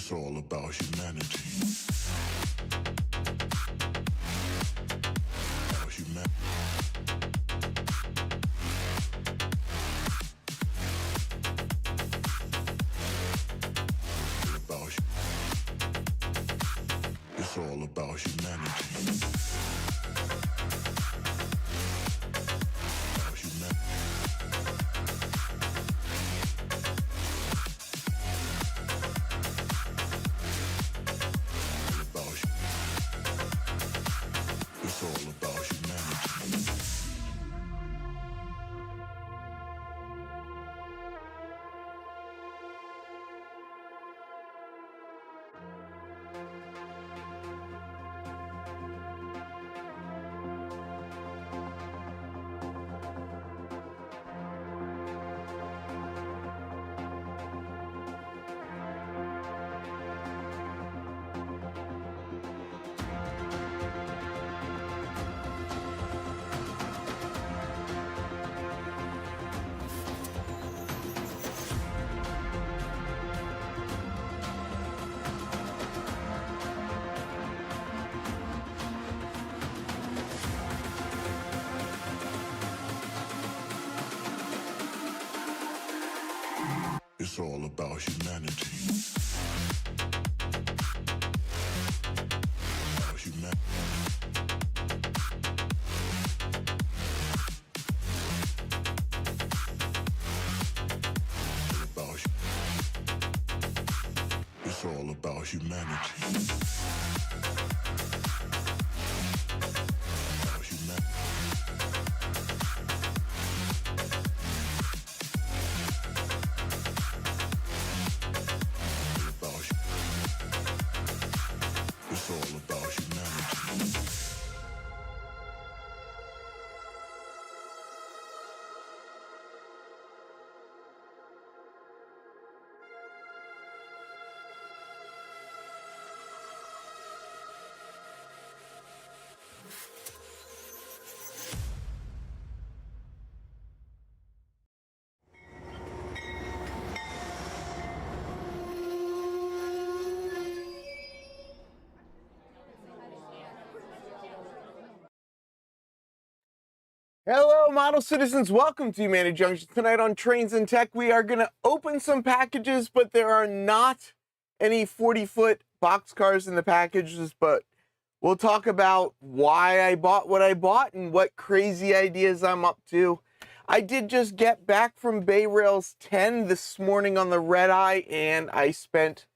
It's all about humanity. About humanity. It's all about humanity. About humanity. It's all about humanity. It's all about humanity. About humanity. It's all about humanity. About humanity. It's all about humanity. Hello, model citizens. Welcome to Humanity Junction. Tonight on Trains and Tech, we are going to open some packages, but there are not any 40-foot boxcars in the packages, but we'll talk about why I bought what I bought and what crazy ideas I'm up to. I did just get back from Bay Rails 10 this morning on the red eye, and I spent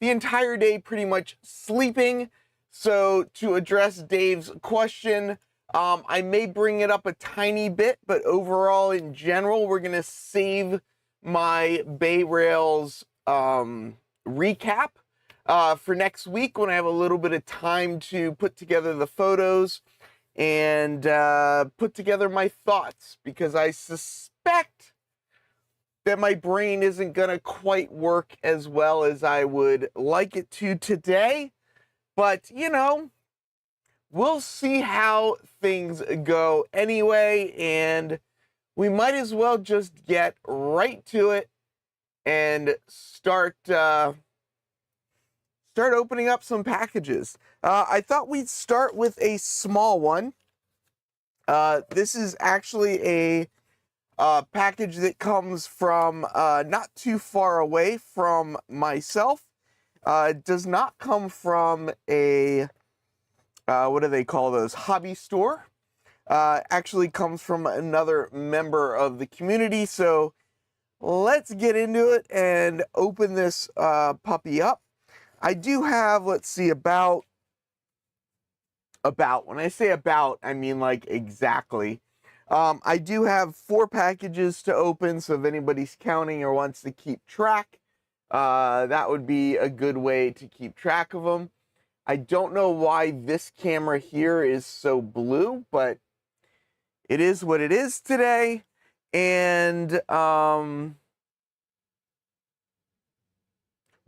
the entire day pretty much sleeping. So to address Dave's question, I may bring it up a tiny bit, but overall, in general, we're going to save my Bay Rails recap for next week when I have a little bit of time to put together the photos and put together my thoughts, because I suspect that my brain isn't going to quite work as well as I would like it to today. But, you know, we'll see how things go anyway, and we might as well just get right to it and start opening up some packages. I thought we'd start with a small one. This is actually a package that comes from not too far away from myself. It does not come from a what do they call those? Hobby store. Actually comes from another member of the community. So let's get into it and open this puppy up. I do have, let's see, about, when I say about, I mean like exactly. I do have 4 packages to open, so if anybody's counting or wants to keep track, that would be a good way to keep track of them. I don't know why this camera here is so blue, but it is what it is today. And what am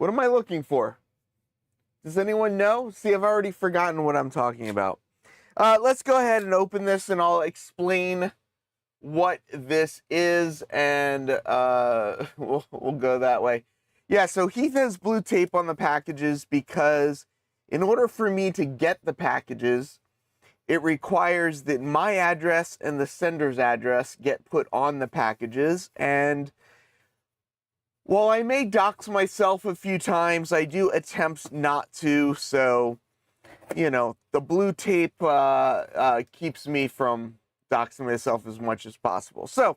I looking for? Does anyone know? See, I've already forgotten what I'm talking about. Let's go ahead and open this, and I'll explain what this is, and we'll go that way. Yeah, so Heath has blue tape on the packages because in order for me to get the packages, it requires that my address and the sender's address get put on the packages. And while I may dox myself a few times, I do attempt not to. So, you know, the blue tape keeps me from doxing myself as much as possible. So,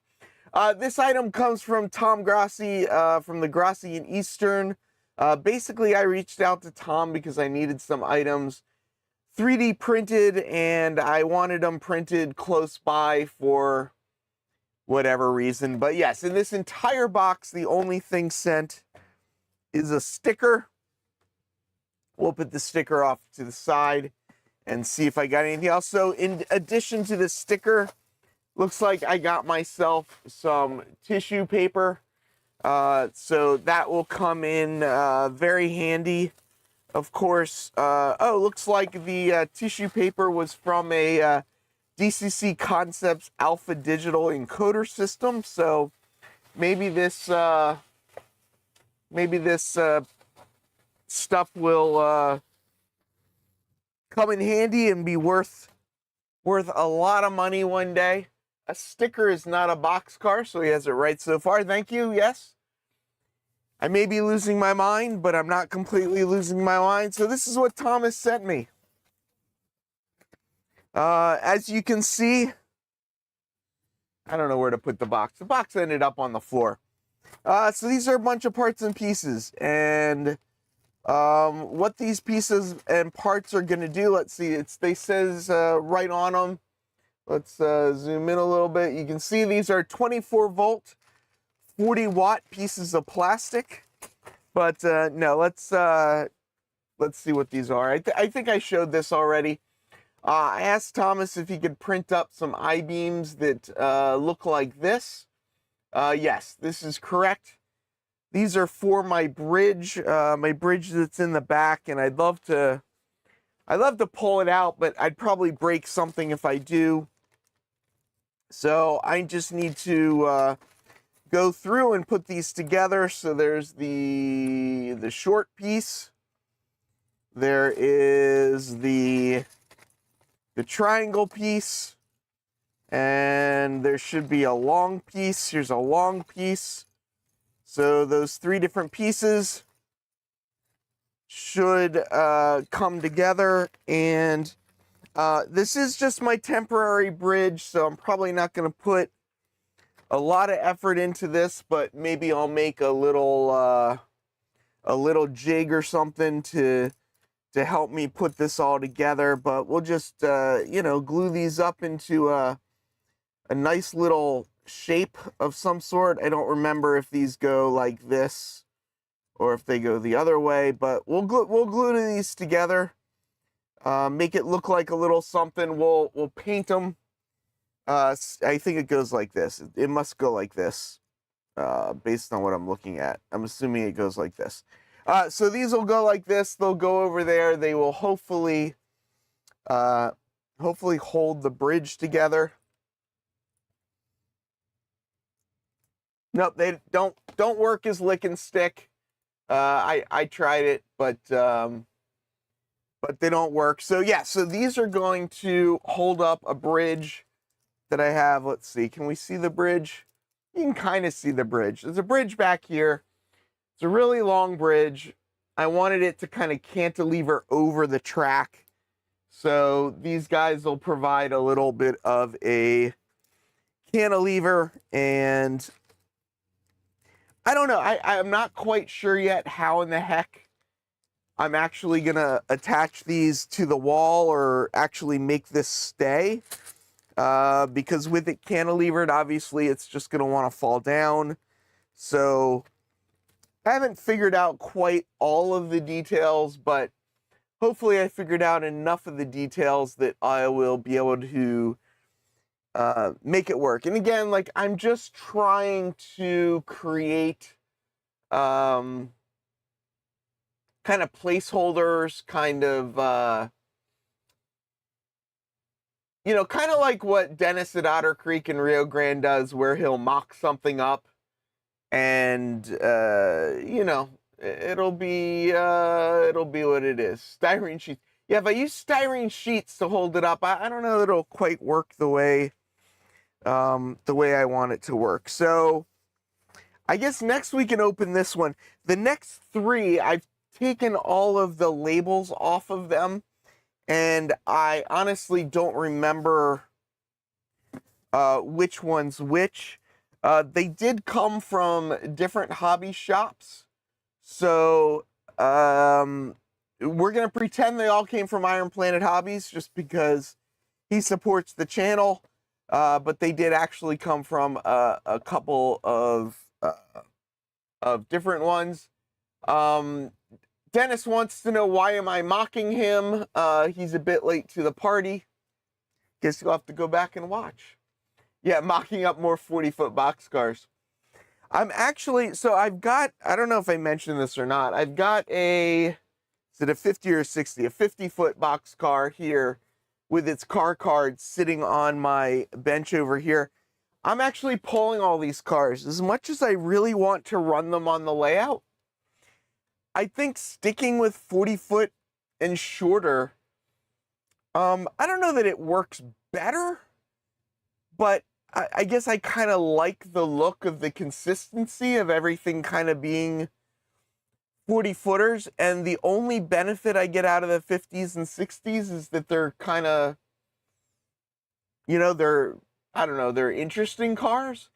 this item comes from Tom Grassi from the Grassi and Eastern. Basically, I reached out to Tom because I needed some items 3D printed, and I wanted them printed close by for whatever reason. But yes, in this entire box, the only thing sent is a sticker. We'll put the sticker off to the side and see if I got anything else. So in addition to the sticker, looks like I got myself some tissue paper. So that will come in very handy. Of course, oh, looks like the tissue paper was from a DCC Concepts Alpha Digital encoder system. So maybe this stuff will come in handy and be worth a lot of money one day. A sticker is not a boxcar, so he has it right so far. Thank you. Yes. I may be losing my mind, but I'm not completely losing my mind. So this is what Thomas sent me. As you can see, I don't know where to put the box. The box ended up on the floor. So these are a bunch of parts and pieces. And what these pieces and parts are going to do, let's see. They says right on them. Let's zoom in a little bit. You can see these are 24 volt. 40-watt pieces of plastic, but no, let's see what these are. I think I showed this already. I asked Thomas if he could print up some I-beams that look like this. Yes, this is correct. These are for my bridge that's in the back, and I'd love to pull it out, but I'd probably break something if I do. So I just need to go through and put these together. So there's the short piece. There is the triangle piece. And there should be a long piece. Here's a long piece. So those three different pieces should come together. And this is just my temporary bridge, so I'm probably not going to put a lot of effort into this, but maybe I'll make a little jig or something to help me put this all together. But we'll just you know, glue these up into a nice little shape of some sort. I don't remember if these go like this or if they go the other way, but we'll glue these together, make it look like a little something. We'll paint them. I think it goes like this. It must go like this, based on what I'm looking at. I'm assuming it goes like this. So these will go like this. They'll go over there. They will hopefully hold the bridge together. Nope, they don't work as lick and stick. I tried it, but they don't work. So yeah, so these are going to hold up a bridge that I have. Let's see, can we see the bridge? You can kind of see the bridge. There's a bridge back here. It's a really long bridge. I wanted it to kind of cantilever over the track. So these guys will provide a little bit of a cantilever, and I don't know. I'm not quite sure yet how in the heck I'm actually going to attach these to the wall or actually make this stay. Because with it cantilevered, obviously it's just going to want to fall down. So I haven't figured out quite all of the details, but hopefully I figured out enough of the details that I will be able to make it work. And again, like, I'm just trying to create kind of placeholders, kind of you know, kind of like what Dennis at Otter Creek in Rio Grande does, where he'll mock something up and you know, it'll be what it is. Styrene sheets. Yeah, if I use styrene sheets to hold it up, I don't know that it'll quite work the way I want it to work. So I guess next we can open this one. The next three, I've taken all of the labels off of them, and I honestly don't remember which one's which. They did come from different hobby shops, so we're going to pretend they all came from Iron Planet Hobbies just because he supports the channel, but they did actually come from a couple of different ones. Dennis wants to know, why am I mocking him? He's a bit late to the party. Guess you'll have to go back and watch. Yeah, mocking up more 40-foot boxcars. I'm actually, so I've got, I don't know if I mentioned this or not, I've got is it a 50 or 60? A 50-foot boxcar here with its car card sitting on my bench over here. I'm actually pulling all these cars. As much as I really want to run them on the layout, I think sticking with 40-foot and shorter, I don't know that it works better, but I guess I kind of like the look of the consistency of everything kind of being 40-footers, and the only benefit I get out of the 50s and 60s is that they're kind of, you know, I don't know, they're interesting cars,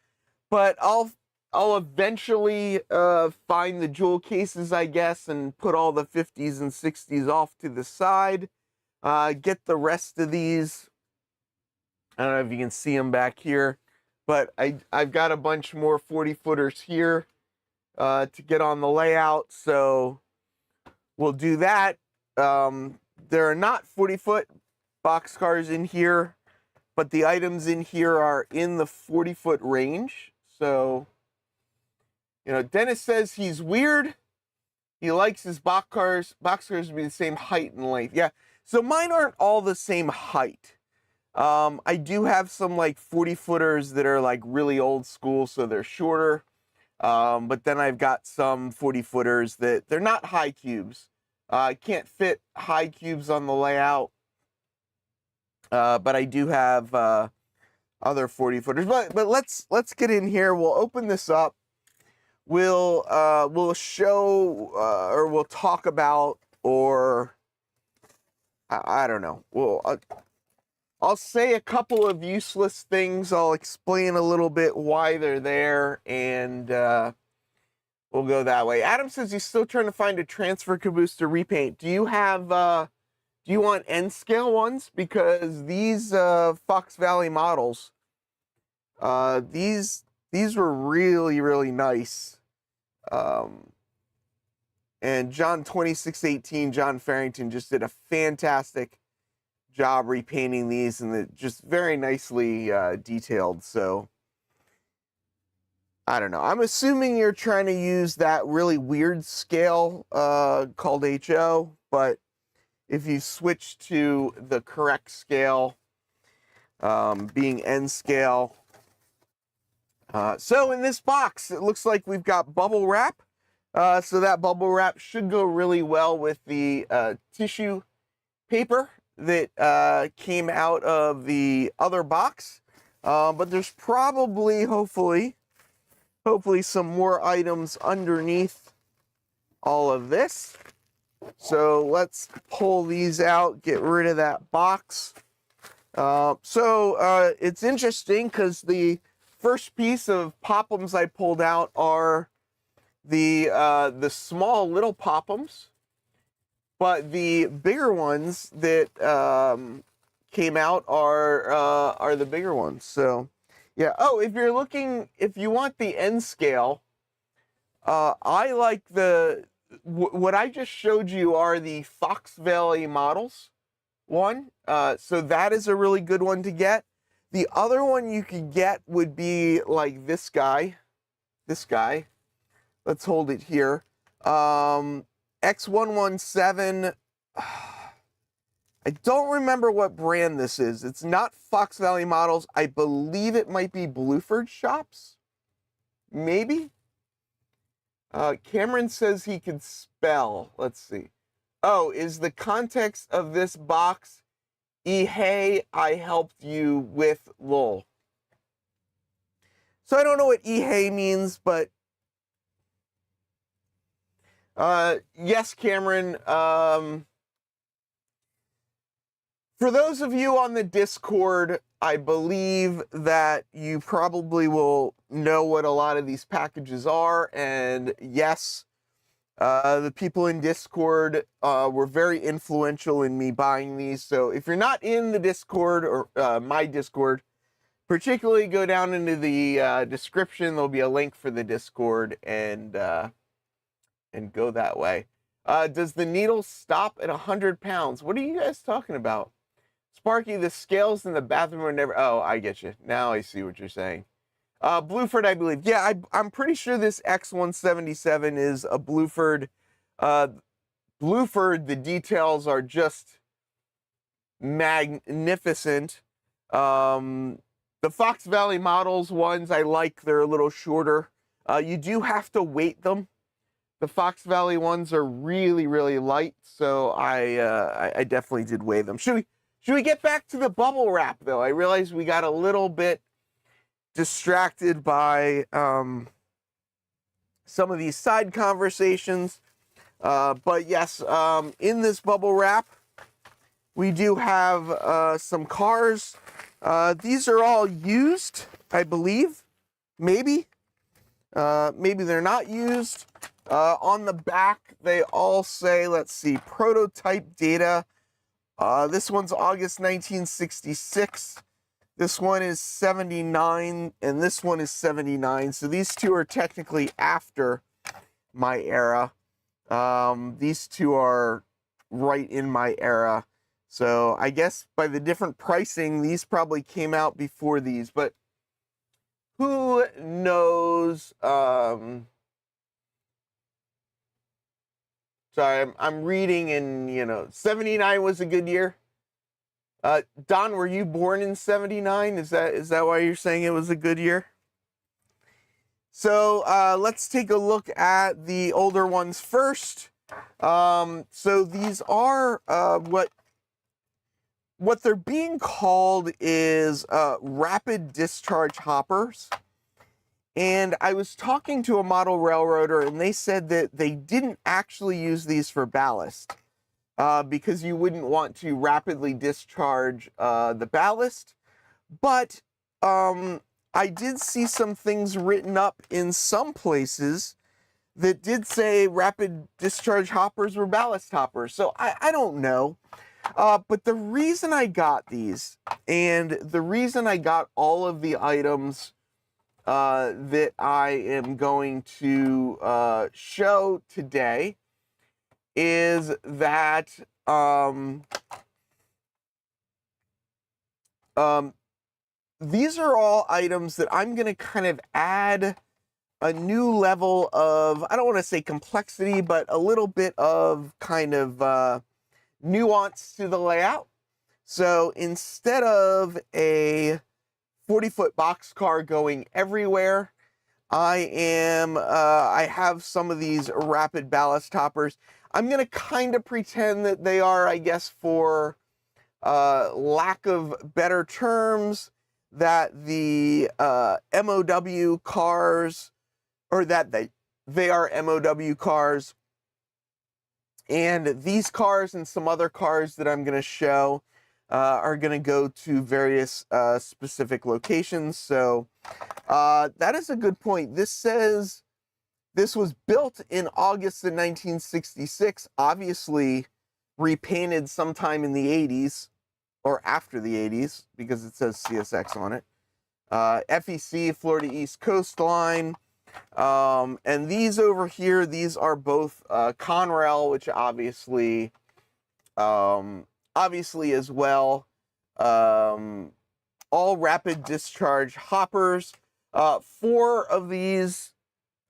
but I'll eventually find the jewel cases, I guess, and put all the 50s and 60s off to the side, get the rest of these. I don't know if you can see them back here, but I've got a bunch more 40-footers here to get on the layout, so we'll do that. There are not 40-foot boxcars in here, but the items in here are in the 40-foot range. So, you know, Dennis says he's weird. He likes his boxcars to be the same height and length. Yeah, so mine aren't all the same height. I do have some like 40-footers that are like really old school, so they're shorter. But then I've got some 40-footers that they're not high cubes. I can't fit high cubes on the layout. But I do have other 40-footers. But let's get in here. We'll open this up. We'll show or we'll talk about, or I don't know. I'll say a couple of useless things. I'll explain a little bit why they're there, and we'll go that way. Adam says he's still trying to find a transfer caboose to repaint. Do you have do you want N scale ones? Because these Fox Valley models, these were really, really nice. And John 2618, John Farrington, just did a fantastic job repainting these, and just very nicely detailed. So I don't know. I'm assuming you're trying to use that really weird scale called HO, but if you switch to the correct scale, being N scale. So in this box, it looks like we've got bubble wrap. So that bubble wrap should go really well with the tissue paper that came out of the other box. But there's probably, hopefully some more items underneath all of this. So let's pull these out, get rid of that box. So it's interesting because the first piece of poppums I pulled out are the small little poppums, but the bigger ones that came out are the bigger ones. So yeah. Oh, if you want the N scale, I like what I just showed you are the Fox Valley models one. So that is a really good one to get. The other one you could get would be like this guy. Let's hold it here. X117. I don't remember what brand this is. It's not Fox Valley Models. I believe it might be Blueford Shops. Maybe. Cameron says he can spell. Let's see. Oh, is the context of this box, hey, I helped you with lol. So I don't know what hey means, but yes, Cameron. For those of you on the Discord, I believe that you probably will know what a lot of these packages are. And yes, the people in Discord were very influential in me buying these. So if you're not in the Discord or my Discord, particularly go down into the description. There'll be a link for the Discord and go that way. Does the needle stop at 100 pounds? What are you guys talking about? Sparky, the scales in the bathroom are never... Oh, I get you. Now I see what you're saying. Blueford, I believe. Yeah, I'm pretty sure this X177 is a Blueford. Blueford, the details are just magnificent. The Fox Valley Models ones, I like. They're a little shorter. You do have to weight them. The Fox Valley ones are really, really light, so I definitely did weigh them. Should we get back to the bubble wrap, though? I realize we got a little bit distracted by some of these side conversations. But yes, in this bubble wrap, we do have some cars. These are all used, I believe. Maybe. Maybe they're not used. On the back, they all say, let's see, prototype data. This one's August 1966. This one is 79, and this one is 79. So these two are technically after my era. These two are right in my era. So I guess by the different pricing, these probably came out before these, but who knows? Sorry, I'm reading, and 79 was a good year. Don, were you born in 79? Is that why you're saying it was a good year? So let's take a look at the older ones first. So these are what they're being called is rapid discharge hoppers. And I was talking to a model railroader, and they said that they didn't actually use these for ballast because you wouldn't want to rapidly discharge the ballast. But I did see some things written up in some places that did say rapid discharge hoppers were ballast hoppers. So I don't know. But the reason I got these, and the reason I got all of the items that I am going to show today is that these are all items that I'm going to kind of add a new level of, I don't want to say complexity, but a little bit of kind of nuance to the layout. So instead of a 40-foot boxcar going everywhere, I have some of these rapid ballast hoppers. I'm going to kind of pretend that they are, I guess, for lack of better terms, that the MOW cars, or that they are MOW cars, and these cars and some other cars that I'm going to show are going to go to various specific locations. So that is a good point. This says this was built in August of 1966, obviously repainted sometime in the 80s or after the 80s because it says CSX on it. FEC, Florida East Coast Line. And these over here, these are both Conrail, which obviously as well, all rapid discharge hoppers. 4 of these,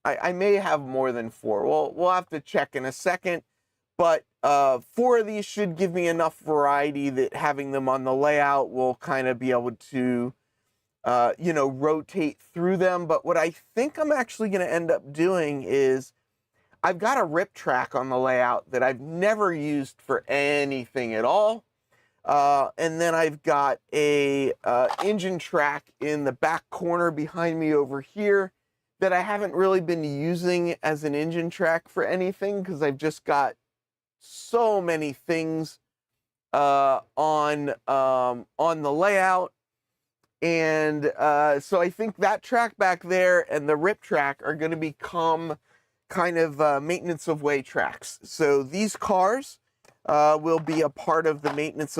I may have more than 4. We'll have to check in a second, but 4 of these should give me enough variety that having them on the layout will kind of be able to rotate through them. But what I think I'm actually going to end up doing is I've got a rip track on the layout that I've never used for anything at all. And then I've got a engine track in the back corner behind me over here that I haven't really been using as an engine track for anything because I've just got so many things on the layout. And so I think that track back there and the rip track are going to become kind of maintenance of way tracks. So these cars will be a part of the maintenance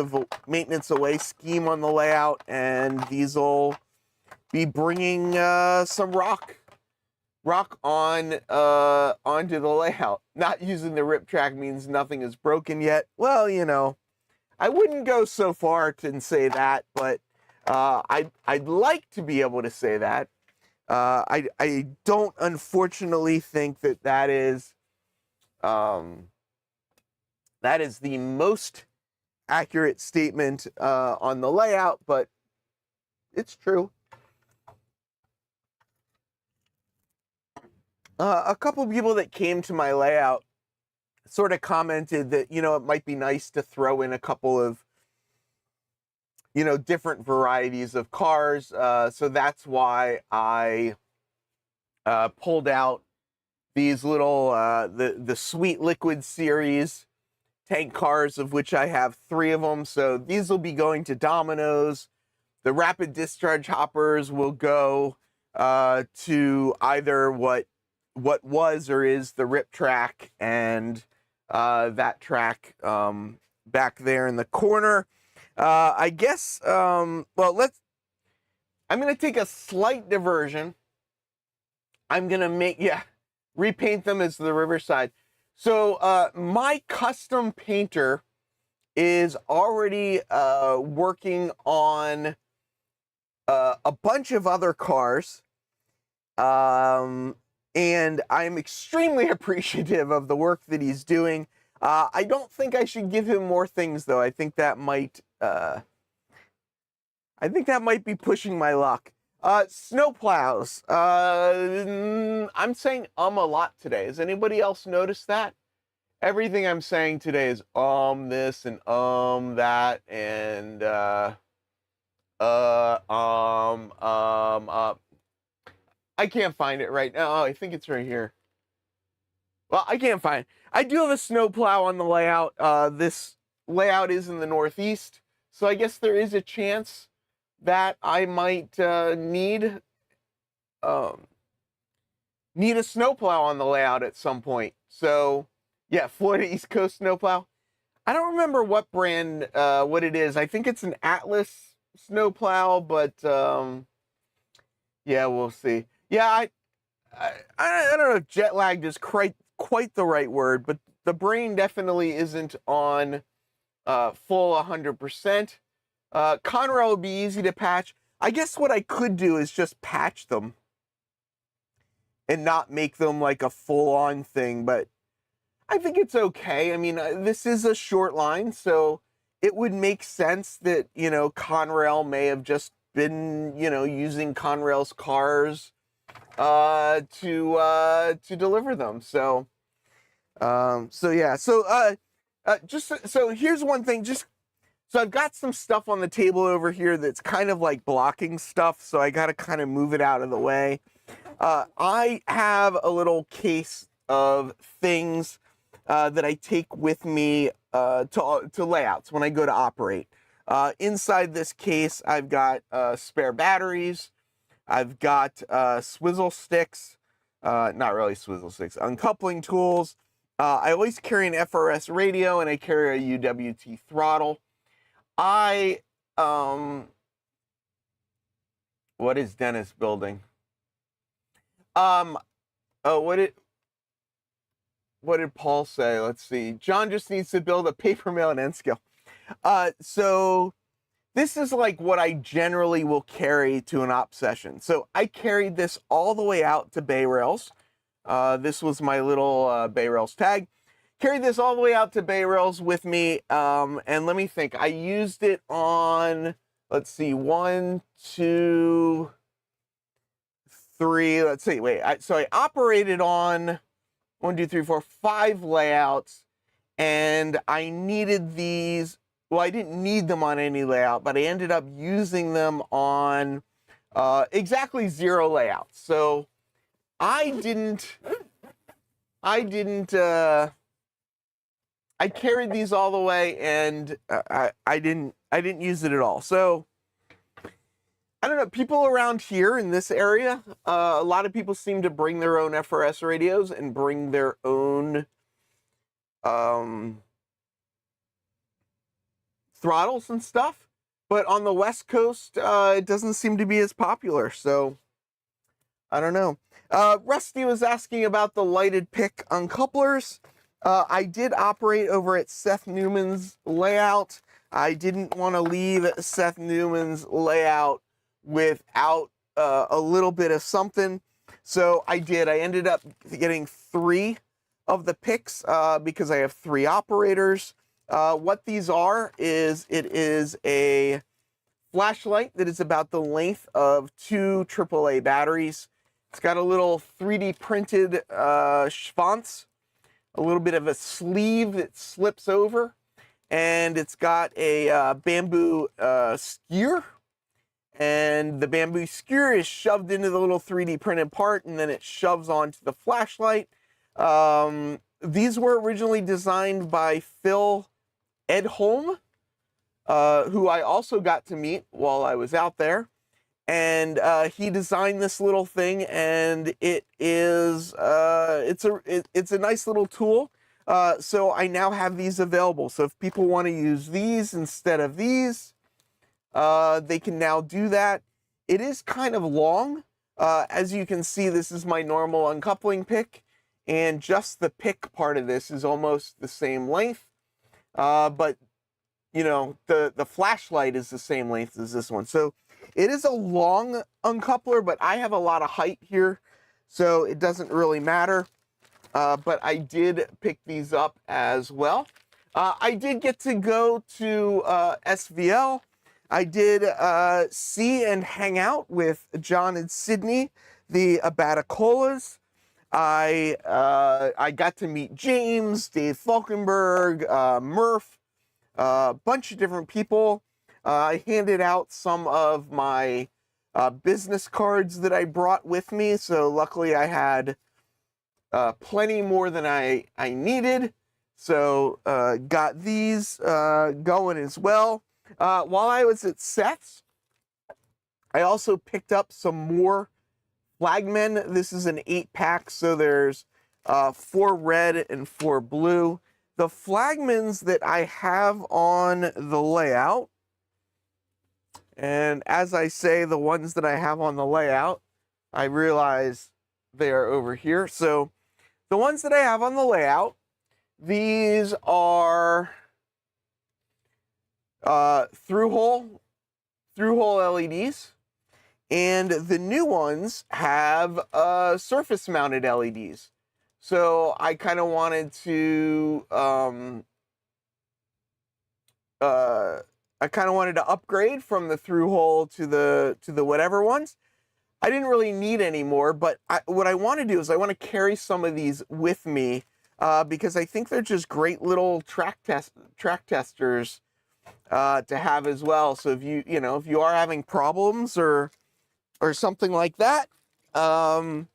away scheme on the layout, and these will be bringing some rock on onto the layout. Not using the rip track means nothing is broken yet. Well, you know, I wouldn't go so far to say that, but I'd like to be able to say that. I don't unfortunately think that is the most accurate statement on the layout, but it's true. A couple of people that came to my layout sort of commented that, you know, it might be nice to throw in a couple of, you know, different varieties of cars. So that's why I pulled out these little, the Sweet Liquid series tank cars, of which I have 3 of them. So these will be going to Domino's. The rapid discharge hoppers will go to either what was or is the rip track, and that track back there in the corner. I guess, well, I'm going to take a slight diversion. I'm going to repaint them as the Riverside. So my custom painter is already working on a bunch of other cars. And I'm extremely appreciative of the work that he's doing. I don't think I should give him more things, though. I think that might be pushing my luck. Snow plows. I'm saying a lot today. Has anybody else noticed that? Everything I'm saying today is this and that and I can't find it right now. Oh, I think it's right here. Well, I can't find it. I do have a snow plow on the layout. This layout is in the Northeast, so I guess there is a chance that I might need a snowplow on the layout at some point. So, yeah, Florida East Coast snowplow. I don't remember what brand, what it is. I think it's an Atlas snowplow, but yeah, we'll see. Yeah, I don't know if jet lagged is quite the right word, but the brain definitely isn't on full 100%. Conrail would be easy to patch. I guess what I could do is just patch them and not make them like a full-on thing, but I think it's okay. I mean, this is a short line, so it would make sense that, you know, Conrail may have just been, you know, using Conrail's cars to deliver them. So yeah. So so here's one thing. So I've got some stuff on the table over here that's kind of like blocking stuff, so I got to kind of move it out of the way. I have a little case of things that I take with me to layouts when I go to operate. Inside this case, I've got spare batteries. I've got swizzle sticks, not really swizzle sticks, uncoupling tools. I always carry an FRS radio, and I carry a UWT throttle. What is Dennis building? Oh, what did Paul say? Let's see. John just needs to build a paper mill and N scale. So this is like what I generally will carry to an op session. So I carried this all the way out to Bay Rails. This was my little Bay Rails tag. Carried this all the way out to Bay Rails with me. And let me think. I used it on, let's see, 1, 2, 3. Let's see. Wait. So I operated on one, two, three, four, 5 layouts, and I needed these. Well, I didn't need them on any layout, but I ended up using them on exactly 0 layouts. So I carried these all the way, and I didn't use it at all. So I don't know, people around here in this area, a lot of people seem to bring their own FRS radios and bring their own throttles and stuff. But on the West Coast, it doesn't seem to be as popular. So I don't know. Rusty was asking about the lighted pick uncouplers. I did operate over at Seth Newman's layout. I didn't want to leave Seth Newman's layout without a little bit of something. So I did. I ended up getting 3 of the picks because I have 3 operators. What these are is, it is a flashlight that is about the length of 2 AAA batteries. It's got a little 3D printed schwanz, a little bit of a sleeve that slips over, and it's got a bamboo skewer, and the bamboo skewer is shoved into the little 3D printed part, and then it shoves onto the flashlight. These were originally designed by Phil Edholm, who I also got to meet while I was out there. And he designed this little thing, and it is it's a nice little tool. So I now have these available. So if people want to use these instead of these, they can now do that. It is kind of long. As you can see, this is my normal uncoupling pick, and just the pick part of this is almost the same length. But you know, the flashlight is the same length as this one. So it is a long uncoupler, but I have a lot of height here, so it doesn't really matter. But I did pick these up as well. I did get to go to SVL. I did see and hang out with John and Sydney, the Abatacolas. I got to meet James, Dave Falkenberg, Murph, a bunch of different people. I handed out some of my business cards that I brought with me, so luckily I had plenty more than I needed. So got these going as well. While I was at Seth's, I also picked up some more flagmen. This is an 8-pack, so there's 4 red and 4 blue. The flagmans that I have on the layout, and as I say, the ones that I have on the layout, I realize they are over here. So the ones that I have on the layout, these are through-hole LEDs, and the new ones have surface-mounted LEDs. So I kind of wanted to upgrade from the through-hole to the whatever ones. I didn't really need any more, but what I want to do is I want to carry some of these with me because I think they're just great little track testers to have as well. So if if you are having problems or something like that, they're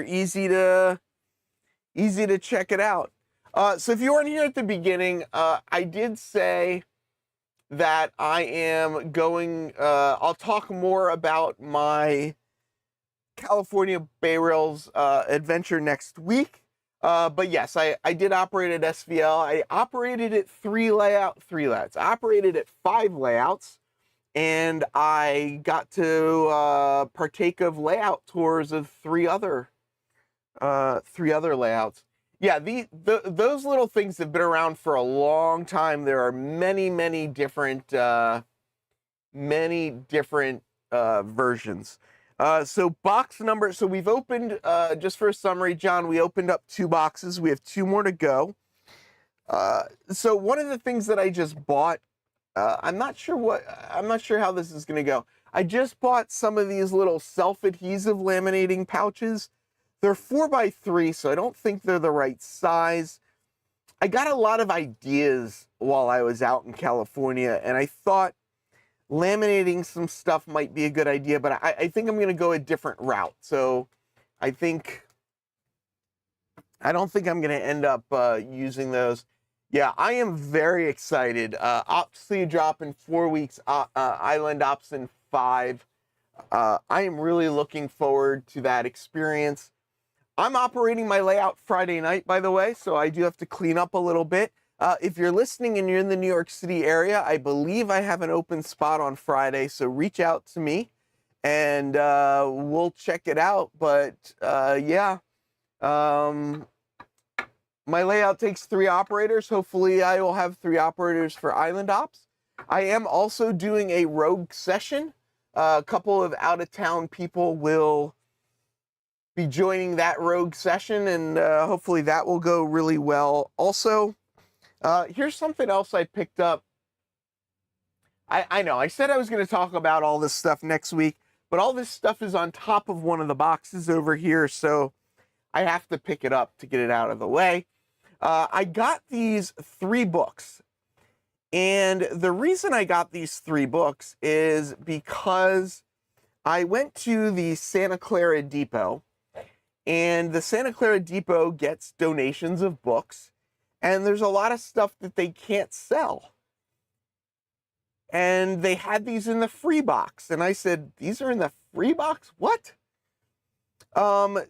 easy to check it out. So if you weren't here at the beginning, I did say that I am going, I'll talk more about my California Bay Rails adventure next week. But yes, I did operate at SVL. I operated at 3 layouts. I operated at 5 layouts, and I got to partake of layout tours of 3 other layouts. Yeah, those little things have been around for a long time. There are many different versions. So box number, so we've opened, just for a summary, John, we opened up 2 boxes. We have 2 more to go. So one of the things that I just bought, I'm not sure how this is going to go. I just bought some of these little self-adhesive laminating pouches. They're 4x3, so I don't think they're the right size. I got a lot of ideas while I was out in California, and I thought laminating some stuff might be a good idea, but I think I'm going to go a different route. So I don't think I'm going to end up using those. Yeah, I am very excited. Opsly drop in 4 weeks, Island Ops in 5. I am really looking forward to that experience. I'm operating my layout Friday night, by the way, so I do have to clean up a little bit. If you're listening and you're in the New York City area, I believe I have an open spot on Friday, so reach out to me and we'll check it out. But yeah, my layout takes 3 operators. Hopefully I will have 3 operators for Island Ops. I am also doing a rogue session. A couple of out-of-town people will be joining that rogue session, and hopefully that will go really well. Also, here's something else I picked up. I know, I said I was going to talk about all this stuff next week, but all this stuff is on top of one of the boxes over here, so I have to pick it up to get it out of the way. I got these 3 books, and the reason I got these 3 books is because I went to the Santa Clara Depot, and the Santa Clara Depot gets donations of books, and there's a lot of stuff that they can't sell. And they had these in the free box, and I said, these are in the free box? What?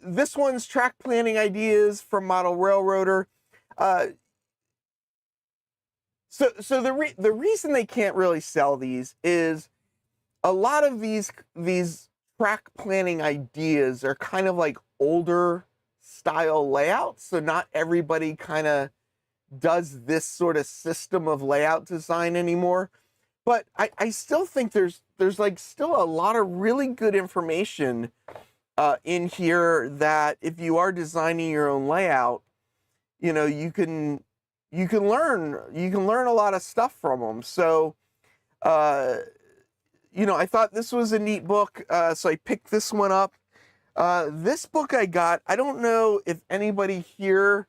This one's Track Planning Ideas from Model Railroader. So the reason they can't really sell these is a lot of these track planning ideas are kind of like older style layouts, so not everybody kind of does this sort of system of layout design anymore. But I still think there's like still a lot of really good information in here that if you are designing your own layout, you know, you can learn a lot of stuff from them. So you know, I thought this was a neat book, so I picked this one up. This book I got, I don't know if anybody here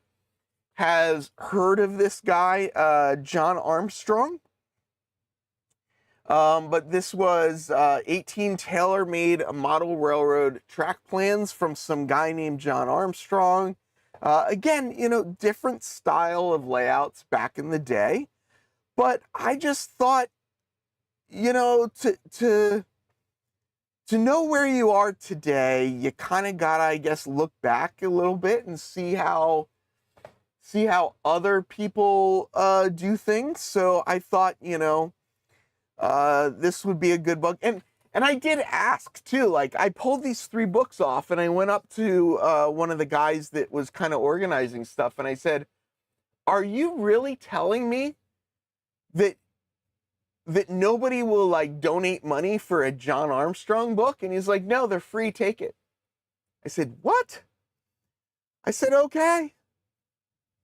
has heard of this guy, John Armstrong. But this was 18 tailor-made model railroad track plans from some guy named John Armstrong. Again, you know, different style of layouts back in the day. But I just thought, you know, to know where you are today, you kind of gotta, I guess, look back a little bit and see how other people do things. So I thought, you know, this would be a good book. And I did ask too, like I pulled these 3 books off and I went up to one of the guys that was kind of organizing stuff, and I said, are you really telling me that nobody will like donate money for a John Armstrong book? And he's like, no, they're free, take it. I said, what? I said, okay.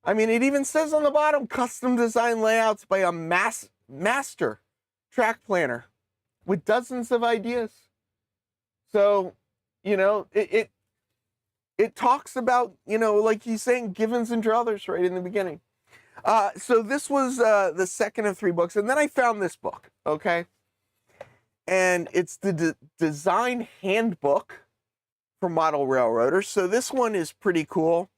I mean, it even says on the bottom, custom design layouts by a master track planner with dozens of ideas. So, you know, it talks about, you know, like he's saying, givens and druthers right in the beginning. So this was the second of 3 books, and then I found this book, okay? And it's the design handbook for model railroaders. So this one is pretty cool,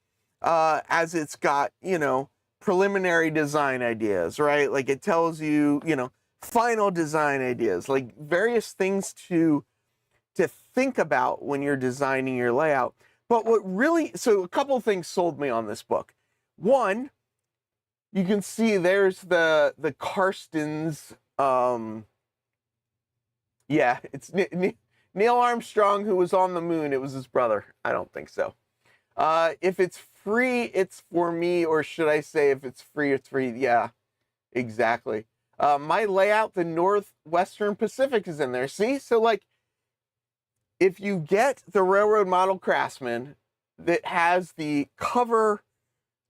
as it's got, you know, preliminary design ideas, right? Like it tells you, you know, final design ideas, like various things to think about when you're designing your layout. But what really, so a couple of things sold me on this book. One, you can see there's the Karstens, yeah, it's Neil Armstrong, who was on the moon. It was his brother. I don't think so. If it's free, it's for me, or should I say if it's free, it's free? Yeah, exactly. My layout, the Northwestern Pacific, is in there. See? So, like, if you get the Railroad Model Craftsman that has the cover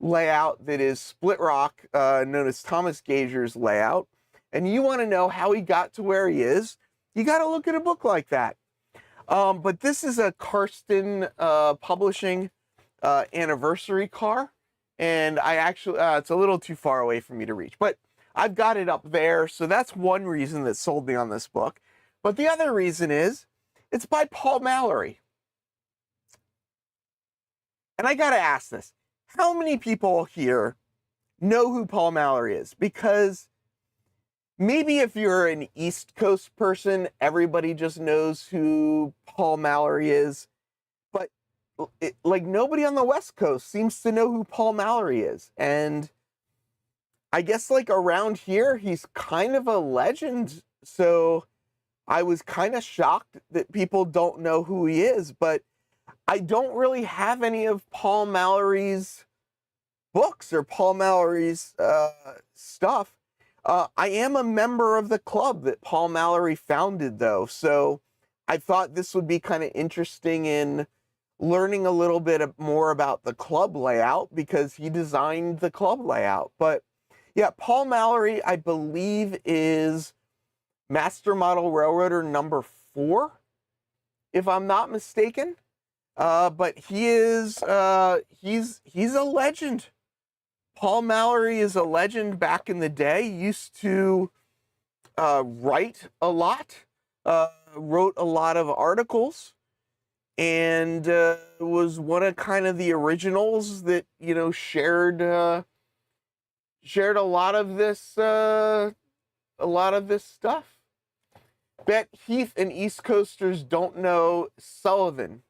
layout that is split rock, known as Thomas Gazer's layout, and you want to know how he got to where he is, you got to look at a book like that. But this is a Karsten Publishing. anniversary car, and I actually it's a little too far away for me to reach, but I've got it up there, so that's one reason that sold me on this book. But the other reason is it's by Paul Mallory. And I gotta ask this, how many people here know who Paul Mallory is? Because maybe if you're an East Coast person, everybody just knows who Paul Mallory is. But like nobody on the West Coast seems to know who Paul Mallory is. And I guess like around here, he's kind of a legend. So I was kind of shocked that people don't know who he is. But I don't really have any of Paul Mallory's books or Paul Mallory's stuff. I am a member of the club that Paul Mallory founded, though. So I thought this would be kind of interesting in learning a little bit more about the club layout because he designed the club layout. But yeah, Paul Mallory, I believe, is Master Model Railroader number 4, if I'm not mistaken. But he is he's a legend. Paul Mallory is a legend back in the day. He used to write a lot, wrote a lot of articles, and was one of kind of the originals that, you know, shared a lot of this stuff. Bet Heath and East Coasters don't know Sullivan.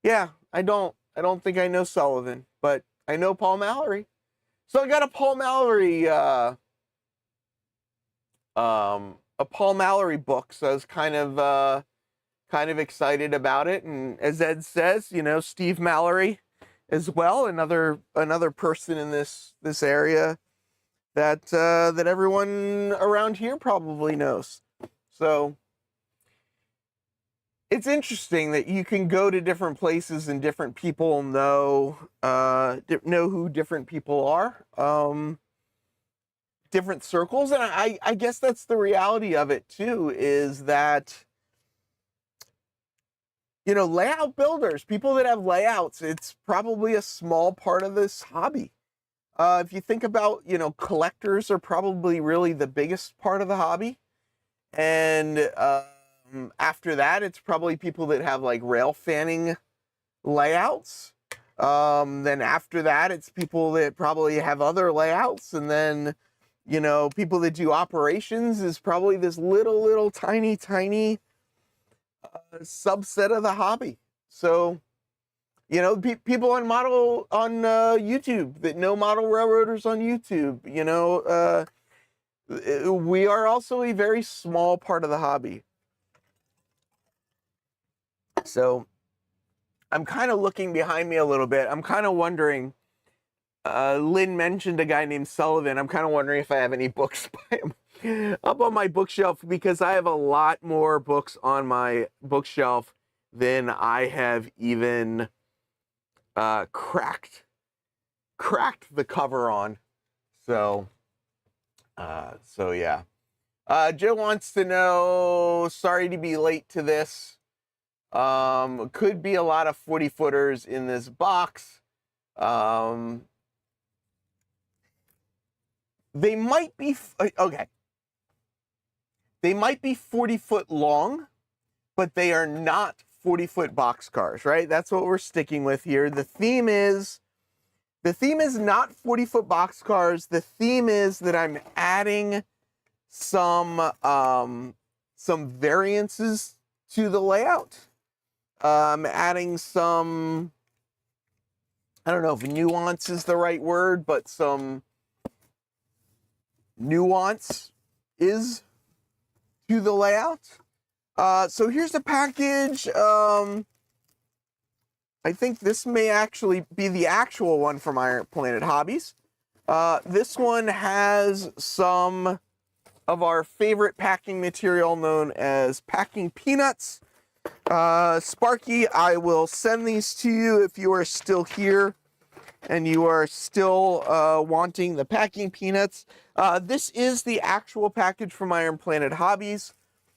Yeah, I don't think I know Sullivan, but I know Paul Mallory. So I got a Paul Mallory book, so I was kind of excited about it. And as Ed says, you know, Steve Mallory as well, another person in this area that everyone around here probably knows. So it's interesting that you can go to different places and different people know who different people are, different circles. And I guess that's the reality of it too, is that, you know, layout builders, people that have layouts, it's probably a small part of this hobby. If you think about, you know, collectors are probably really the biggest part of the hobby. And after that, it's probably people that have like rail fanning layouts. Then after that, it's people that probably have other layouts. And then, you know, people that do operations is probably this little tiny subset of the hobby. So, you know, people on YouTube that know model railroaders on YouTube, you know, we are also a very small part of the hobby. So I'm kind of looking behind me a little bit. I'm kind of wondering, Lynn mentioned a guy named Sullivan. I'm kind of wondering if I have any books by him up on my bookshelf, because I have a lot more books on my bookshelf than I have even cracked the cover on. So yeah. Joe wants to know, sorry to be late to this. Could be a lot of 40-footers in this box. They might be, okay. They might be 40-foot long, but they are not 40-foot boxcars, right? That's what we're sticking with here. The theme is not 40-foot boxcars. The theme is that I'm adding some variances to the layout. I'm adding some, I don't know if nuance is the right word, but some nuance is to the layout. So here's the package. I think this may actually be the actual one from Iron Planet Hobbies. This one has some of our favorite packing material known as packing peanuts. Sparky, I will send these to you if you are still here and you are still wanting the packing peanuts. This is the actual package from Iron Planet Hobbies.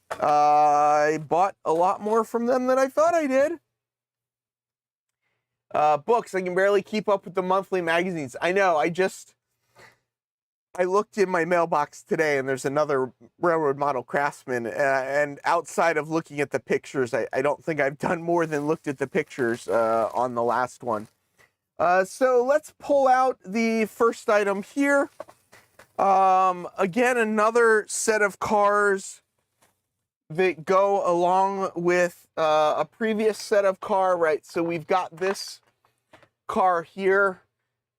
I bought a lot more from them than I thought I did. Books, I can barely keep up with the monthly magazines. I know, I looked in my mailbox today and there's another Railroad Model Craftsman, and outside of looking at the pictures, I don't think I've done more than looked at the pictures on the last one. So let's pull out the first item here. Again, another set of cars that go along with a previous set of car, right? So we've got this car here.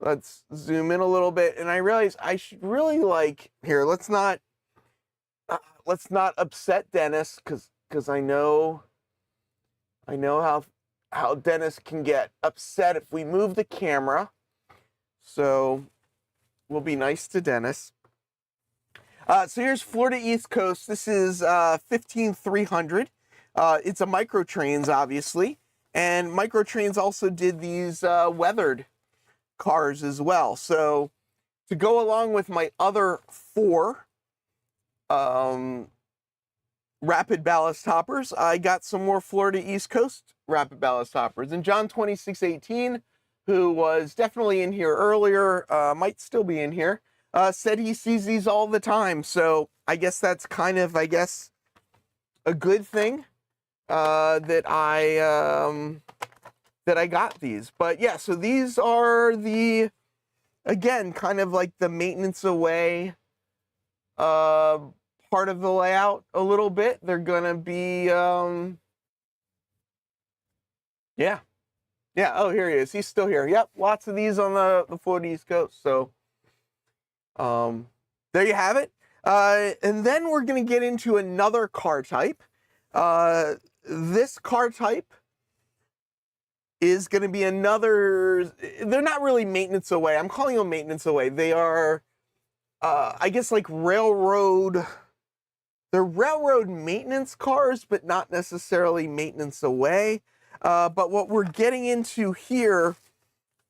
Let's zoom in a little bit, and I realize I should really here. Let's not upset Dennis, because I know how Dennis can get upset if we move the camera. So we'll be nice to Dennis. So here's Florida East Coast. This is 15300. It's a Microtrains, obviously, and Microtrains also did these weathered cars as well. So to go along with my other 4 rapid ballast hoppers, I got some more Florida East Coast rapid ballast hoppers. And John 2618, who was definitely in here earlier, might still be in here, said he sees these all the time. So I guess that's kind of, a good thing that I got these. But yeah, so these are again, kind of like the maintenance away part of the layout a little bit. They're gonna be yeah, oh, here he is, he's still here. Yep, lots of these on the Florida East Coast. So there you have it. And then we're gonna get into another car type. This car type is going to be they're not really maintenance away. I'm calling them maintenance away. They are, I guess, like they're railroad maintenance cars, but not necessarily maintenance away. But what we're getting into here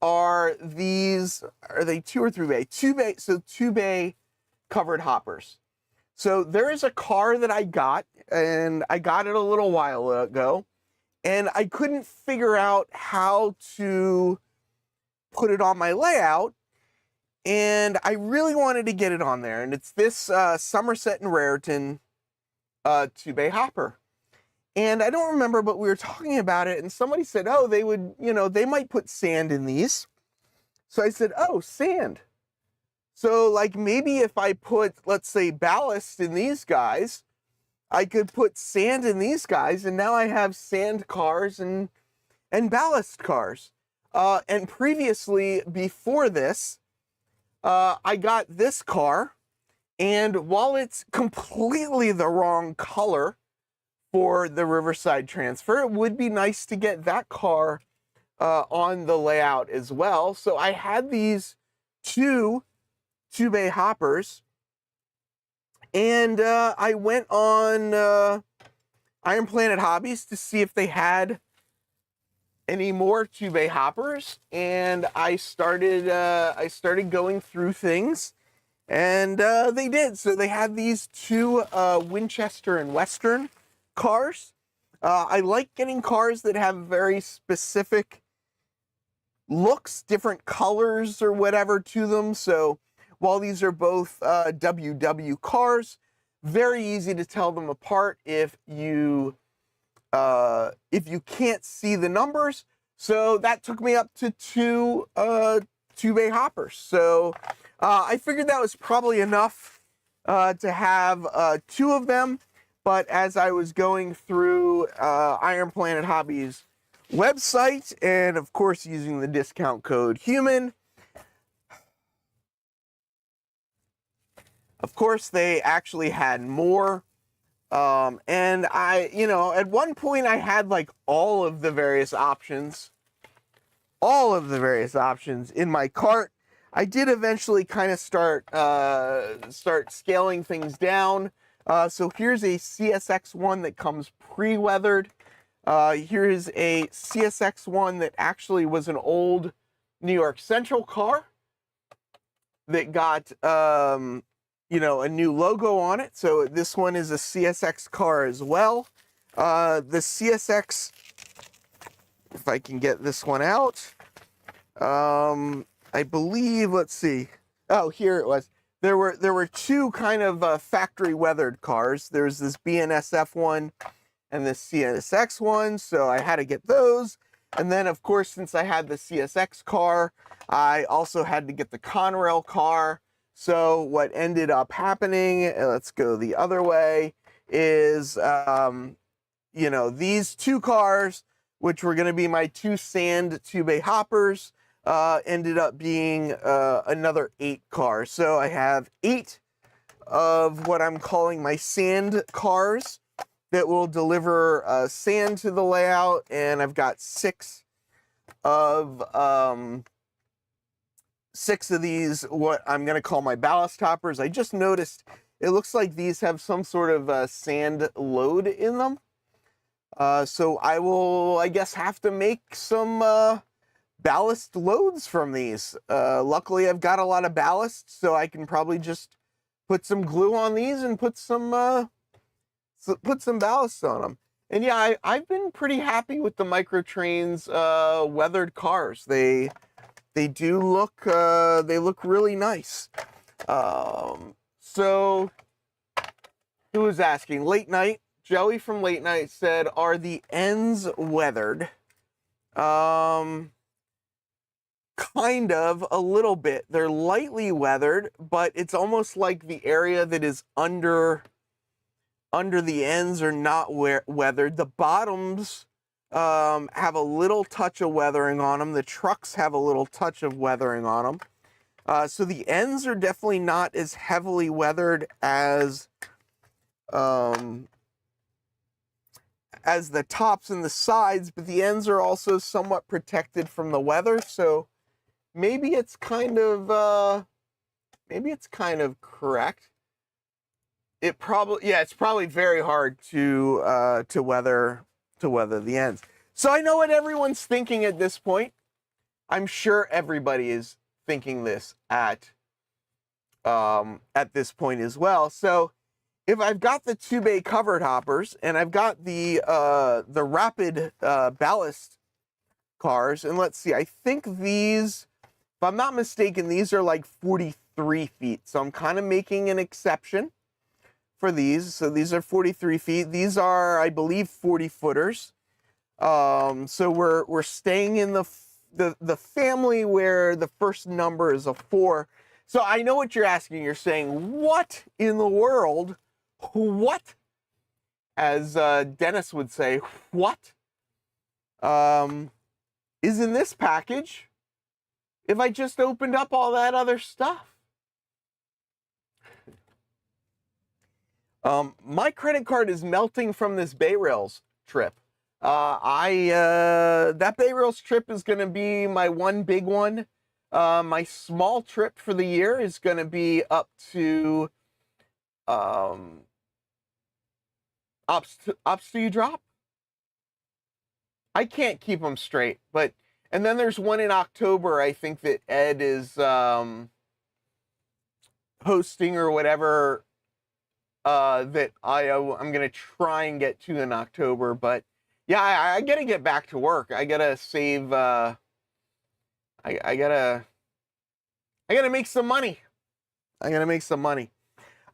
are these, are they 2 or 3 bay? 2 bay, so 2 bay covered hoppers. So there is a car that I got, and I got it a little while ago, and I couldn't figure out how to put it on my layout, and I really wanted to get it on there. And it's this Somerset and Raritan 2 bay hopper. And I don't remember, but we were talking about it, and somebody said, oh, they would, they might put sand in these. So I said, oh, sand. So like maybe if I put, let's say, ballast in these guys, I could put sand in these guys, and now I have sand cars and ballast cars. And previously, before this, I got this car, and while it's completely the wrong color for the Riverside transfer, it would be nice to get that car on the layout as well. So I had these 2 bay hoppers, and I went on Iron Planet Hobbies to see if they had any more 2 bay hoppers, and I started going through things, and they did. So they had these 2 Winchester and Western cars. I like getting cars that have very specific looks, different colors or whatever to them. So while these are both WW cars, very easy to tell them apart if you can't see the numbers. So that took me up to 2 bay hoppers. So I figured that was probably enough to have 2 of them. But as I was going through Iron Planet Hobbies website, and of course using the discount code HUMAN, of course, they actually had more. And at one point I had like all of the various options in my cart. I did eventually kind of start scaling things down. So here's a CSX1 that comes pre-weathered. Here's a CSX1 that actually was an old New York Central car that got a new logo on it. So this one is a CSX car as well. The CSX if I can get this one out. I believe, let's see. Oh, here it was. There were two kind of factory weathered cars. There's this BNSF one and this CSX one, so I had to get those. And then, of course, since I had the CSX car, I also had to get the Conrail car. So what ended up happening, let's go the other way, is, you know, these two cars, which were going to be my two sand 2-bay hoppers, ended up being another 8 cars. So I have 8 of what I'm calling my sand cars that will deliver sand to the layout, and I've got 6 of these, what I'm going to call my ballast hoppers. I just noticed it looks like these have some sort of sand load in them. So I will, I guess, have to make some ballast loads from these. Luckily, I've got a lot of ballast, so I can probably just put some glue on these and put some ballast on them. And yeah, I've been pretty happy with the Microtrains weathered cars. They do look they look really nice. So who was asking? Late Night. Joey from Late Night said, are the ends weathered? Kind of, a little bit. They're lightly weathered, but it's almost like the area that is under the ends are not weathered. The bottoms have a little touch of weathering on them. The trucks have a little touch of weathering on them. So the ends are definitely not as heavily weathered as the tops and the sides, but the ends are also somewhat protected from the weather. So maybe it's kind of correct. It's probably very hard to weather the ends. So I know what everyone's thinking at this point. I'm sure everybody is thinking this at this point as well. So if I've got the 2-bay covered hoppers and I've got the rapid ballast cars, and let's see, I think these, if I'm not mistaken, these are like 43 feet. So I'm kind of making an exception for these. So these are 43 feet. These are, I believe, 40 footers. So we're staying in the family where the first number is a 4. So I know what you're asking. You're saying, what in the world? What? As Dennis would say, what is in this package if I just opened up all that other stuff? My credit card is melting from this Bay Rails trip. That Bay Rails trip is going to be my one big one. My small trip for the year is going to be up to Ops to you drop? I can't keep them straight, but, and then there's one in October, I think, that Ed is hosting or whatever, that I'm going to try and get to in October. But yeah, I got to get back to work. I got to save, I gotta make some money.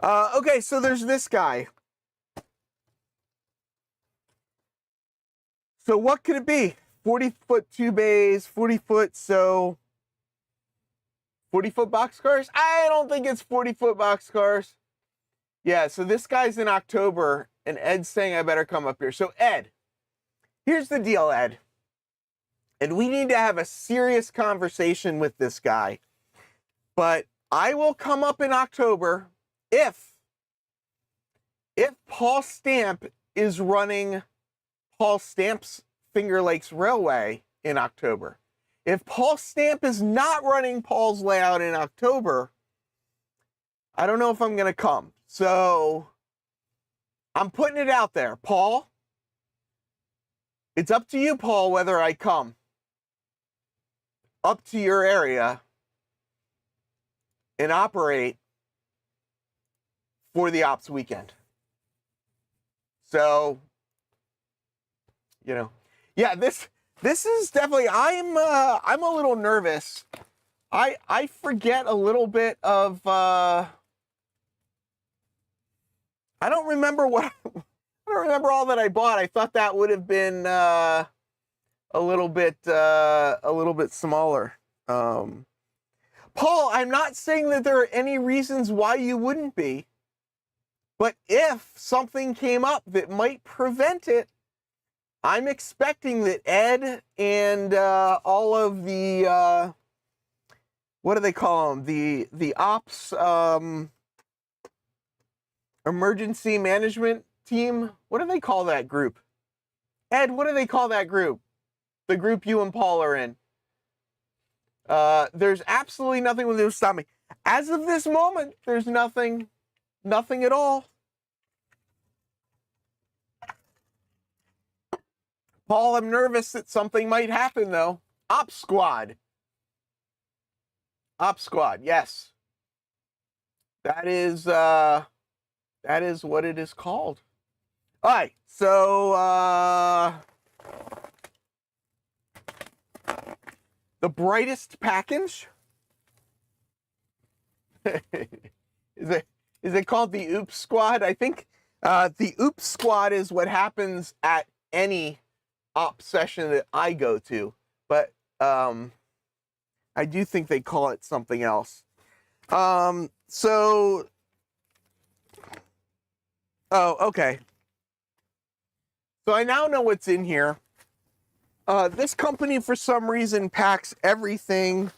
Okay, so there's this guy. So what could it be? 40-foot 2 bays, 40-foot, so 40-foot boxcars? I don't think it's 40-foot boxcars. Yeah, so this guy's in October, and Ed's saying I better come up here. So Ed, here's the deal, Ed. And we need to have a serious conversation with this guy. But I will come up in October if Paul Stamp is running Paul Stamp's Finger Lakes Railway in October. If Paul Stamp is not running Paul's layout in October, I don't know if I'm going to come. So I'm putting it out there. Paul, it's up to you, Paul, whether I come up to your area and operate for the ops weekend. So, you know, yeah, this This is definitely, I'm a little nervous. I forget a little bit of, I don't remember I don't remember all that I bought. I thought that would have been, a little bit smaller. Paul, I'm not saying that there are any reasons why you wouldn't be, but if something came up that might prevent it, I'm expecting that Ed and all of the what do they call them? The ops emergency management team. What do they call that group? Ed, what do they call that group? The group you and Paul are in. There's absolutely nothing that will stop me. As of this moment, there's nothing at all. Paul, I'm nervous that something might happen, though. Op squad. Op squad, yes. That is what it is called. All right, so the brightest package. Is it called the Oops Squad? I think the Oops Squad is what happens at any op session that I go to, but I do think they call it something else. Oh, okay. So I now know what's in here. This company, for some reason, packs everything.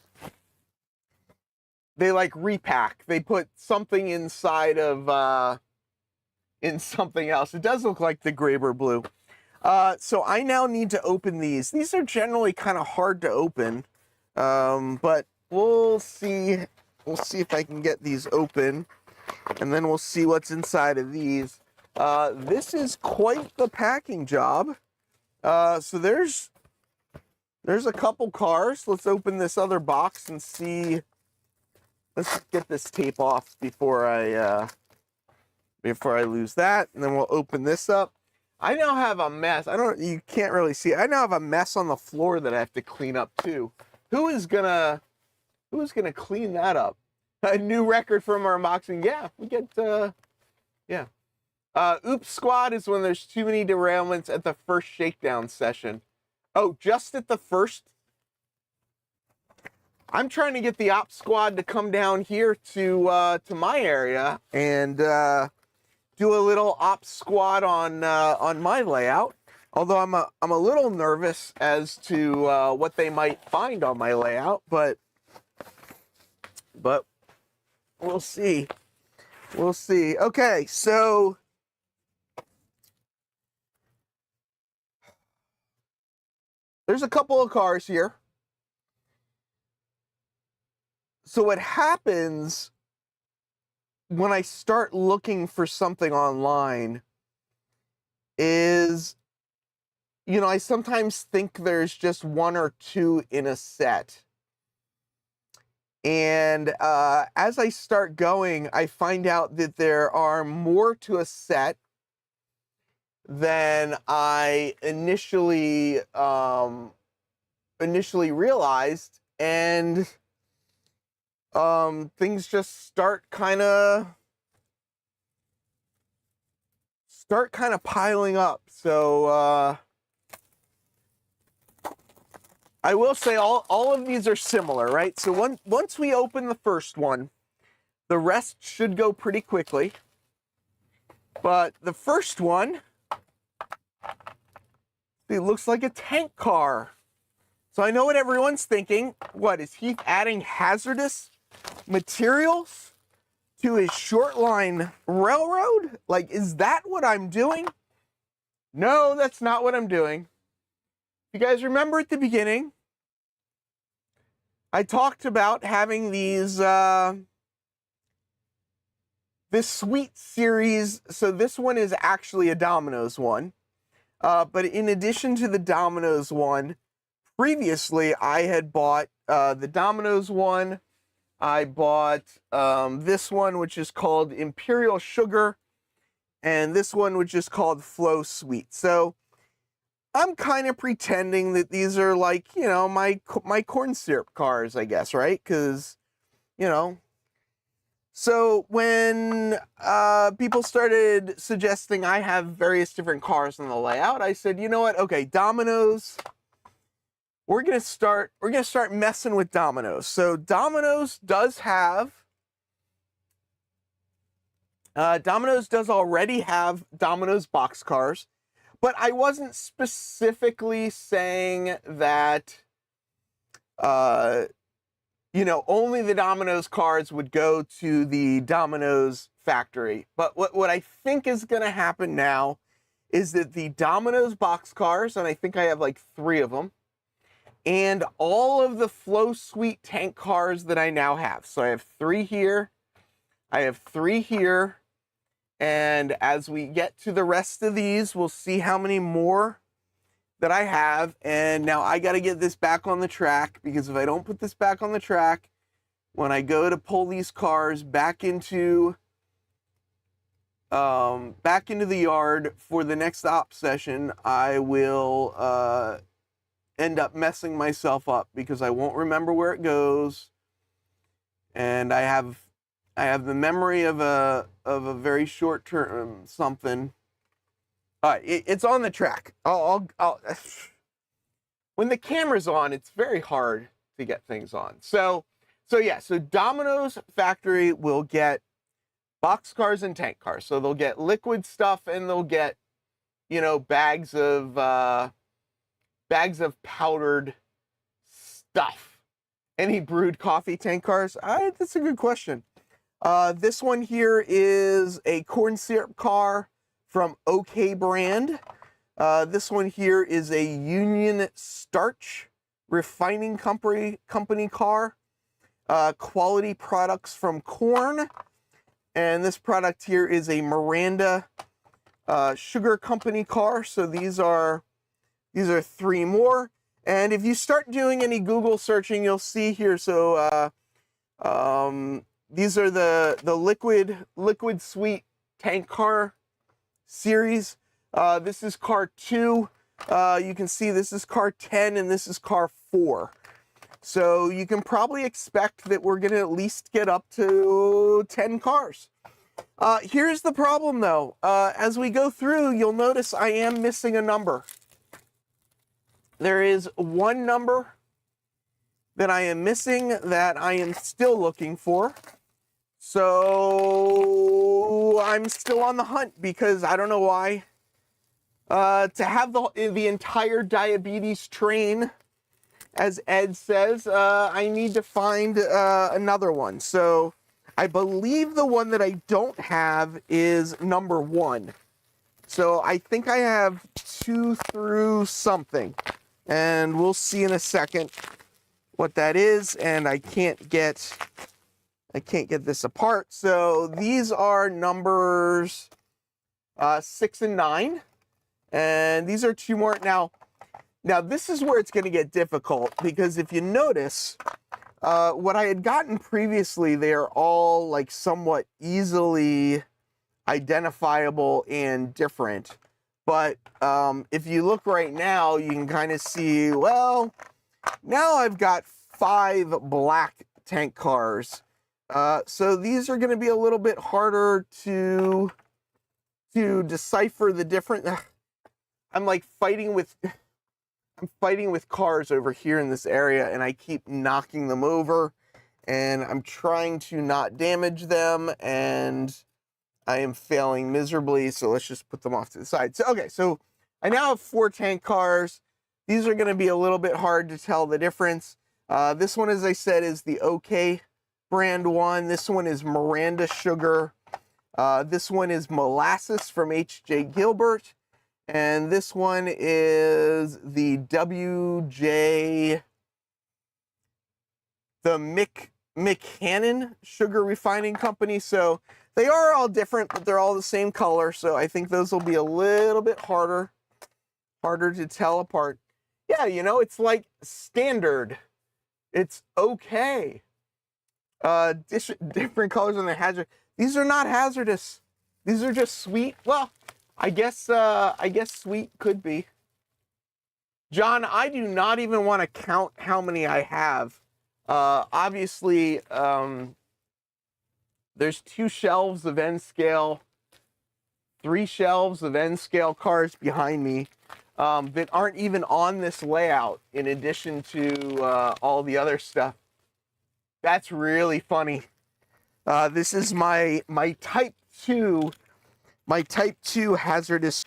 They like repack. They put something inside of in something else. It does look like the Graber Blue. So I now need to open these. These are generally kind of hard to open, but we'll see. We'll see if I can get these open, and then we'll see what's inside of these. This is quite the packing job. So there's a couple cars. Let's open this other box and see. Let's get this tape off before I lose that, and then we'll open this up. I now have a mess. You can't really see it. I now have a mess on the floor that I have to clean up too. Who is gonna clean that up? A new record from our unboxing. Yeah, we get yeah. Oops Squad is when there's too many derailments at the first shakedown session. Oh, just at the first? I'm trying to get the Op Squad to come down here to my area and do a little Op Squad on my layout. Although I'm a little nervous as to what they might find on my layout, but we'll see. We'll see. Okay, so there's a couple of cars here. So what happens when I start looking for something online is, you know, I sometimes think there's just one or two in a set. And as I start going, I find out that there are more to a set than I initially realized, and things just start kind of piling up. So I will say all of these are similar, right? So once we open the first one, the rest should go pretty quickly. But the first one, it looks like a tank car. So I know what everyone's thinking. What, is he adding hazardous materials to his short line railroad? Like, is that what I'm doing? No, that's not what I'm doing. You guys remember at the beginning, I talked about having these, this sweet series. So this one is actually a Domino's one. But in addition to the Domino's one, previously I had bought the Domino's one. I bought this one, which is called Imperial Sugar, and this one, which is called Flow Sweet. So I'm kind of pretending that these are like, you know, my corn syrup cars, I guess, right? Because, you know, so when people started suggesting I have various different cars in the layout, I said, you know what? Okay, Domino's. We're gonna start messing with Domino's. So Domino's does already have Domino's Boxcars, but I wasn't specifically saying that you know, only the Domino's cars would go to the Domino's factory. But what I think is going to happen now is that the Domino's Boxcars, and I think I have like 3 of them, and all of the Flow Suite tank cars that I now have. So I have 3 here, I have 3 here, and as we get to the rest of these, we'll see how many more that I have. And now I got to get this back on the track, because if I don't put this back on the track, when I go to pull these cars back into the yard for the next op session, I will end up messing myself up because I won't remember where it goes, and I have the memory of a very short term something. All right, it's on the track. I'll when the camera's on, it's very hard to get things on. So yeah, so Domino's factory will get boxcars and tank cars. So they'll get liquid stuff, and they'll get, you know, bags of powdered stuff. Any brewed coffee tank cars? That's a good question. This one here is a corn syrup car from OK brand. This one here is a Union Starch refining company car. Quality products from corn. And this product here is a Miranda sugar company car. So these are 3 more. And if you start doing any Google searching, you'll see here. So these are the liquid sweet tank car series. This is car 2. You can see this is car 10 and this is car 4. So you can probably expect that we're going to at least get up to 10 cars. Here's the problem though. As we go through, you'll notice I am missing a number. There is one number that I am missing that I am still looking for. So I'm still on the hunt because I don't know why. To have the entire diabetes train, as Ed says, I need to find another one. So I believe the one that I don't have is number 1. So I think I have 2 through something. And we'll see in a second what that is. And I can't get this apart. So these are numbers 6 and 9. And these are 2 more. Now this is where it's going to get difficult, because if you notice, what I had gotten previously, they're all like somewhat easily identifiable and different. But if you look right now, you can kind of see, well, now I've got 5 black tank cars. So these are going to be a little bit harder to decipher the different. I'm fighting with cars over here in this area, and I keep knocking them over, and I'm trying to not damage them, and I am failing miserably. So let's just put them off to the side. So, okay, so I now have 4 tank cars. These are going to be a little bit hard to tell the difference. This one, as I said, is the OK brand one. This one is Miranda Sugar. This one is Molasses from H.J. Gilbert. And this one is the WJ, the McHannon Sugar Refining Company. So they are all different, but they're all the same color. So I think those will be a little bit harder to tell apart. Yeah, you know, it's like standard. It's okay. Different colors on the hazard. These are not hazardous. These are just sweet. Well, I guess sweet could be. John, I do not even want to count how many I have. Obviously, there's 2 shelves of N-scale, 3 shelves of N-scale cars behind me that aren't even on this layout, in addition to all the other stuff. That's really funny. This is my Type 2 hazardous.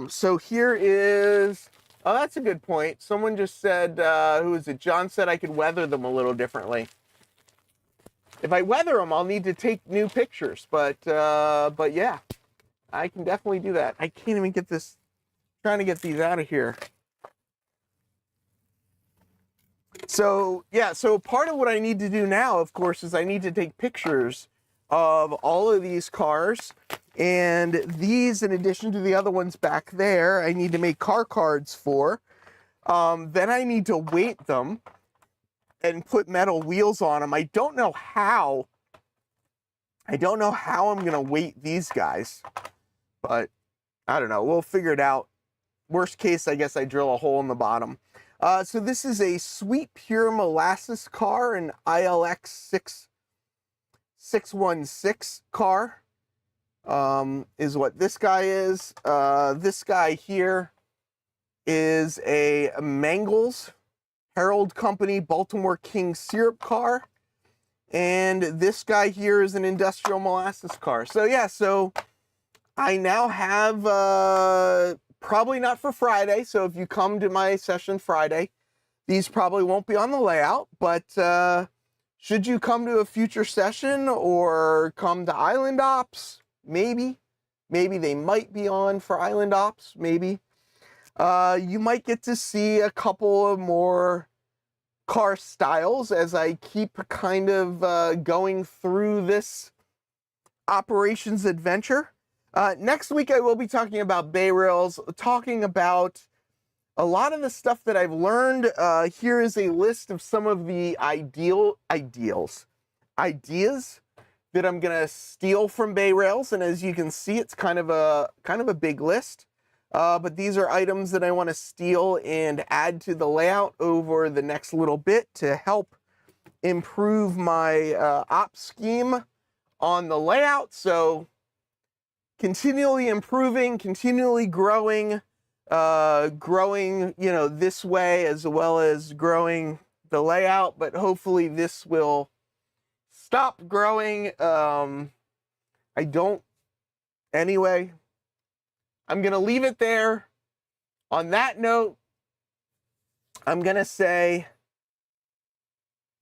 So here is, oh, that's a good point. Someone just said, who is it? John said I could weather them a little differently. If I weather them, I'll need to take new pictures, but yeah, I can definitely do that. I can't even get this, trying to get these out of here. So yeah, so part of what I need to do now, of course, is I need to take pictures of all of these cars, and these, in addition to the other ones back there, I need to make car cards for. Then I need to weight them and put metal wheels on them. I don't know how I'm gonna weight these guys, but I don't know, we'll figure it out. Worst case, I guess I drill a hole in the bottom. So this is a Sweet Pure Molasses car, an ILX 616 car, is what this guy is. This guy here is a Mangels Herald Company Baltimore King syrup car. And this guy here is an industrial molasses car. So yeah, so I now have, probably not for Friday. So if you come to my session Friday, these probably won't be on the layout, but should you come to a future session or come to Island Ops, maybe they might be on for Island Ops, maybe. You might get to see a couple of more car styles as I keep kind of going through this operations adventure. Next week, I will be talking about bay rails, talking about a lot of the stuff that I've learned. Here is a list of some of the ideas that I'm gonna steal from bay rails, and as you can see, it's kind of a big list. But these are items that I want to steal and add to the layout over the next little bit to help improve my op scheme on the layout. So continually improving, continually growing, you know, this way as well as growing the layout, but hopefully this will stop growing. Anyway, I'm going to leave it there. On that note, I'm going to say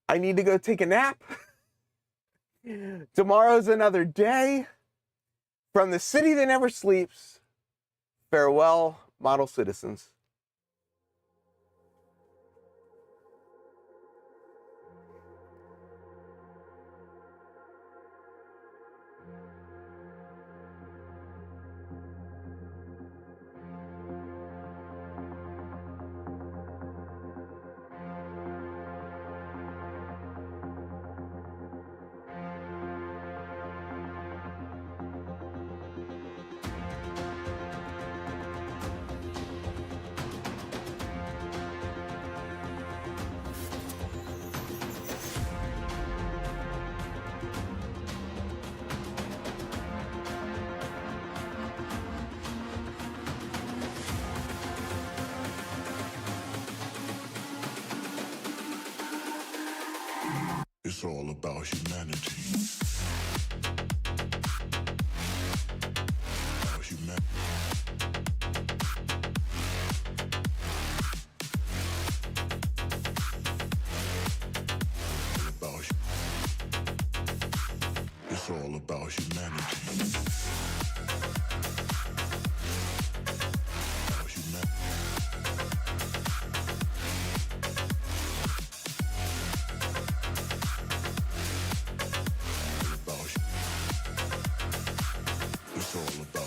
I need to go take a nap. Tomorrow's another day. From the city that never sleeps, farewell, model citizens. It's all about humanity. About humanity. It's all about humanity. About humanity. It's all about